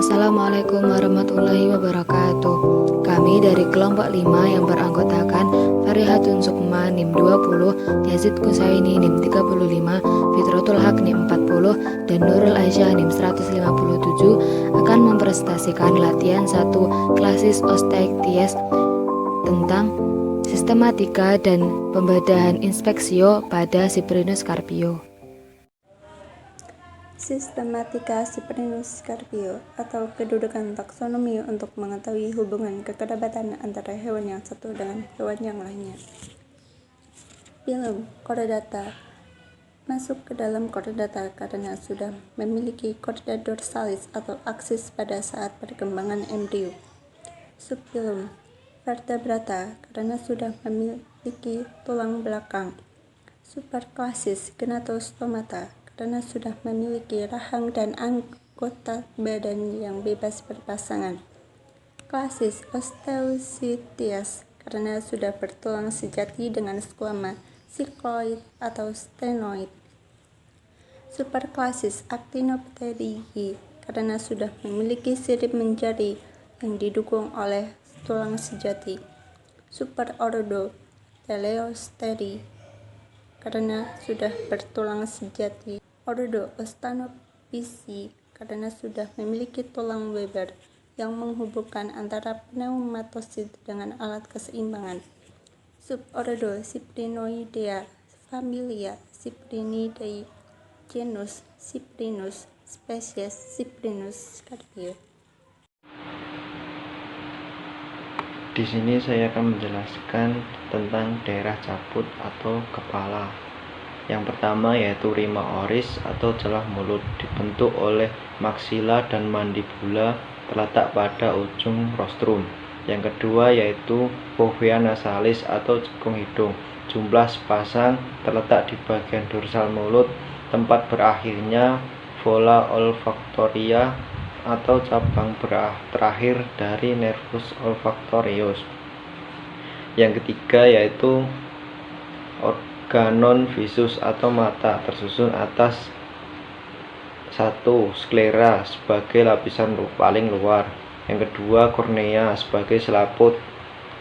Assalamualaikum warahmatullahi wabarakatuh. Kami dari kelompok 5 yang beranggotakan Farihatun Sukma NIM 20, Yazid Kusaini NIM 35, Fitratul Haq NIM 40, dan Nurul Aisyah NIM 157 akan mempresentasikan latihan 1 Klasis Osteikties tentang sistematika dan pembadahan inspeksio pada Cyprinus carpio. Sistematika Cyprinus carpio atau kedudukan taksonomi untuk mengetahui hubungan kekerabatan antara hewan yang satu dengan hewan yang lainnya. Film chordata masuk ke dalam chordata karena sudah memiliki chorda dorsalis atau aksis pada saat perkembangan embrio. Subfilum vertebrata karena sudah memiliki tulang belakang. Superklasis Gnatostomata karena sudah memiliki rahang dan anggota badan yang bebas berpasangan. Klasis Osteocytes karena sudah bertulang sejati dengan squama, cycloid atau stenoid. Superklasis Actinopterygii karena sudah memiliki sirip menjadi yang didukung oleh tulang sejati. Superordo Teleosteri karena sudah bertulang sejati. Ordo Ostanophysi karena sudah memiliki tulang Weber yang menghubungkan antara pneumatosid dengan alat keseimbangan. Subordo Cyprinoidea, familia Cyprinidae, genus Cyprinus, spesies Cyprinus carpio. Di sini saya akan menjelaskan tentang daerah cabut atau kepala. Yang pertama yaitu rima oris atau celah mulut, dibentuk oleh maksila dan mandibula terletak pada ujung rostrum. Yang kedua yaitu fovea nasalis atau cekung hidung, jumlah sepasang, terletak di bagian dorsal mulut, tempat berakhirnya vola olfactoria atau cabang terakhir dari nervus olfactorius. Yang ketiga yaitu organon visus atau mata, tersusun atas 1. Sklera sebagai lapisan paling luar. Yang kedua kornea sebagai selaput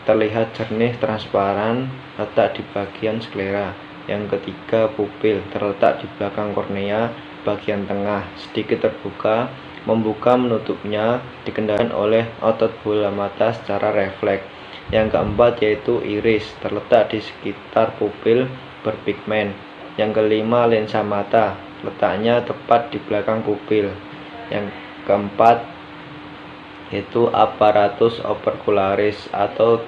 terlihat jernih transparan letak di bagian sklera. Yang ketiga pupil terletak di belakang kornea bagian tengah, sedikit terbuka, membuka menutupnya dikendalikan oleh otot bola mata secara refleks. Yang keempat yaitu iris terletak di sekitar pupil berpigmen. Yang kelima lensa mata, letaknya tepat di belakang pupil. Yang keempat yaitu apparatus opercularis atau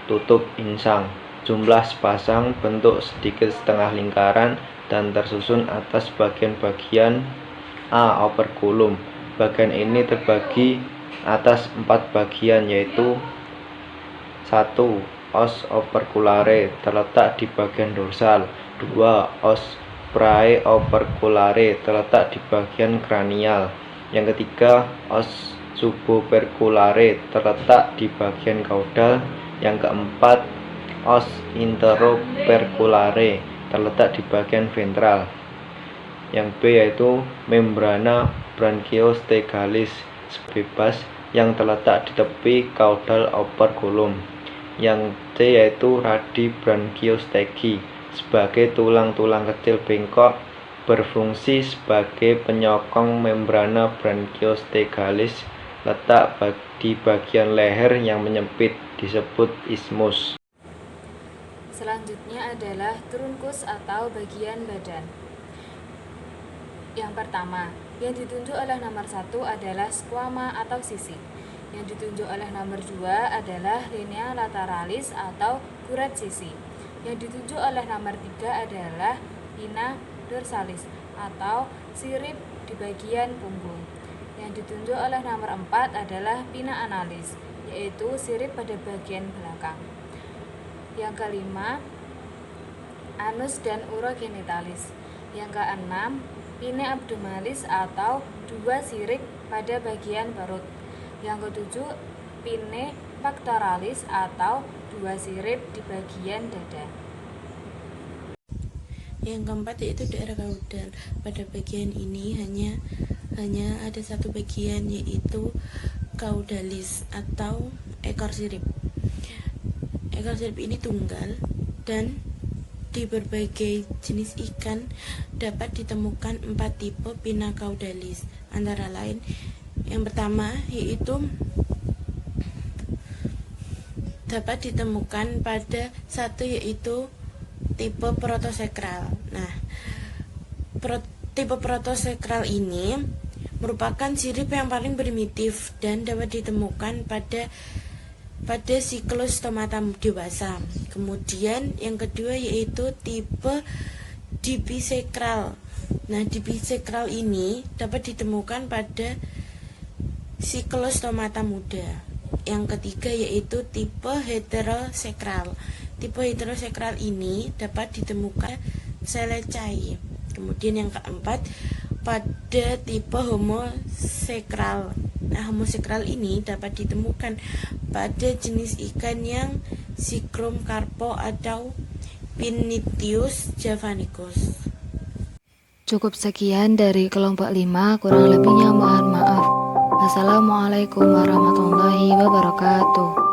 tutup insang, jumlah sepasang, bentuk sedikit setengah lingkaran dan tersusun atas bagian-bagian A. Operculum. Bagian ini terbagi atas 4 bagian yaitu 1. Os operculare terletak di bagian dorsal. 2. Os praeoperculare terletak di bagian kranial. Yang ketiga, os suboperculare terletak di bagian kaudal. Yang keempat, os interoperculare terletak di bagian ventral. Yang B yaitu membrana branchiostegalis bebas yang terletak di tepi caudal operculum. Yang C yaitu radi branchiostegi sebagai tulang-tulang kecil bengkok berfungsi sebagai penyokong membrana branchiostegalis, letak di bagian leher yang menyempit disebut isthmus. Selanjutnya adalah trunkus atau bagian badan. Yang pertama, yang ditunjuk oleh nomor 1 adalah squama atau sisi. Yang ditunjuk oleh nomor 2 adalah linea lateralis atau kuret sisi. Yang ditunjuk oleh nomor 3 adalah pinna dorsalis atau sirip di bagian punggung. Yang ditunjuk oleh nomor 4 adalah pinna analis, yaitu sirip pada bagian belakang. Yang kelima, anus dan urogenitalis. Yang keenam, pinna abdominalis atau 2 sirip pada bagian perut. Yang ketujuh, pinna pectoralis atau 2 sirip di bagian dada. Yang keempat yaitu daerah kaudal. Pada bagian ini hanya hanya ada satu bagian, yaitu caudalis atau ekor sirip. Ekor sirip ini tunggal dan di berbagai jenis ikan dapat ditemukan 4 tipe pinna caudalis, antara lain yang pertama yaitu dapat ditemukan pada satu, yaitu tipe protosekral. Nah, tipe protosekral ini merupakan sirip yang paling primitif dan dapat ditemukan pada siklus stomata dewasa. Kemudian yang kedua yaitu tipe dipisekral. Nah, dipisekral ini dapat ditemukan pada siklus stomata muda. Yang ketiga yaitu tipe heterosekral. Tipe heterosekral ini dapat ditemukan Selechai. Kemudian yang keempat pada tipe homosekral. Nah, homosekral ini dapat ditemukan pada jenis ikan yang Sichrum carpo atau Pinitius javanicus. Cukup sekian dari kelompok 5, kurang lebihnya mohon maaf. Wassalamualaikum warahmatullahi wabarakatuh.